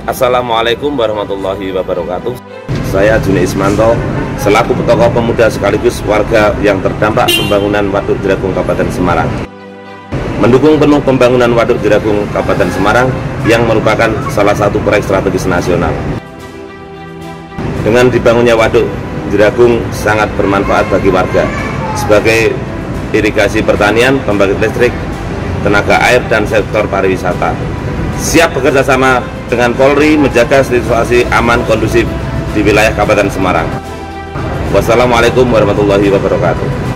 Assalamualaikum warahmatullahi wabarakatuh. Saya Juni Ismanto, selaku tokoh pemuda sekaligus warga yang terdampak pembangunan Waduk Jeragung Kabupaten Semarang, mendukung penuh pembangunan Waduk Jeragung Kabupaten Semarang yang merupakan salah satu proyek strategis nasional. Dengan dibangunnya Waduk Jeragung sangat bermanfaat bagi warga sebagai irigasi pertanian, pembangkit listrik, tenaga air, dan sektor pariwisata. Siap bekerja sama dengan Polri menjaga situasi aman kondusif di wilayah Kabupaten Semarang. Wassalamualaikum warahmatullahi wabarakatuh.